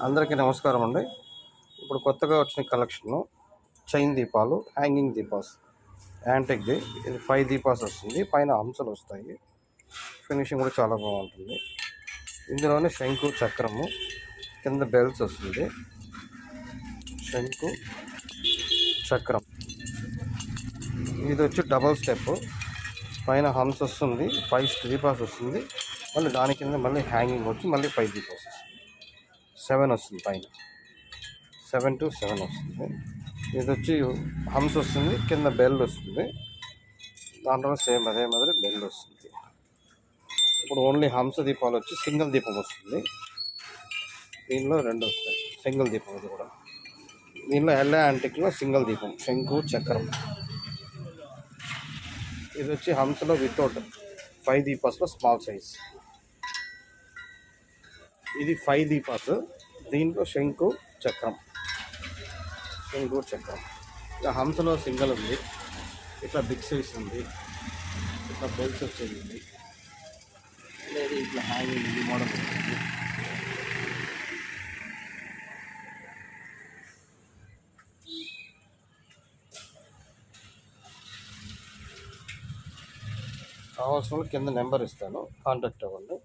అందరికీ నమస్కారం అండి. ఇప్పుడు కొత్తగా వచ్చిన కలెక్షన్ చైన్ దీపాలు, హ్యాంగింగ్ దీపాస్, యాంటిక్ది. ఇది 5 దీపాస్ వస్తుంది. పైన హంసలు వస్తాయి. ఫినిషింగ్ కూడా చాలా బాగుంటుంది. ఇందులోనే శంకు, చక్రము, కింద బెల్స్ వస్తుంది. శంకు, చక్రం. ఇది వచ్చి డబల్ స్టెప్. పైన హంస వస్తుంది, 5 దీపాస్ వస్తుంది. మళ్ళీ దాని కింద మళ్ళీ హ్యాంగింగ్ వచ్చి మళ్ళీ 5 దీపాస్ వస్తుంది. 7 వస్తుంది. పైన 7 to 7 వస్తుంది. ఇది వచ్చి హంస వస్తుంది, కింద బెల్ వస్తుంది. దాంట్లో సేమ్ అదే మాదిరి బెల్ వస్తుంది. ఇప్పుడు ఓన్లీ హంస దీపాలు వచ్చి సింగిల్ దీపం వస్తుంది. దీనిలో 2 వస్తాయి సింగిల్ దీపం. ఇది కూడా దీనిలో ఎల్లా యాంటిక్లో సింగిల్ దీపం, శంకు, చక్రం. ఇది వచ్చి హంసలో వితౌట్ 5 దీపాస్లో స్మాల్ సైజ్. ఇది 5 దీపాస్. దీంట్లో శంకు, చక్రం, శంకు, చక్రం. ఇక హంసలో సింగల్ ఉంది, ఇట్లా బిగ్ సైజ్ ఉంది, ఇట్లా బెల్స్ వచ్చేది ఉంది, లేదు ఇట్లా హ్యాంగింగ్ ఉంది, మోడల్ ఉంటుంది. కావాల్సిన కింద నెంబర్ ఇస్తాను, కాంటాక్ట్ అవ్వండి.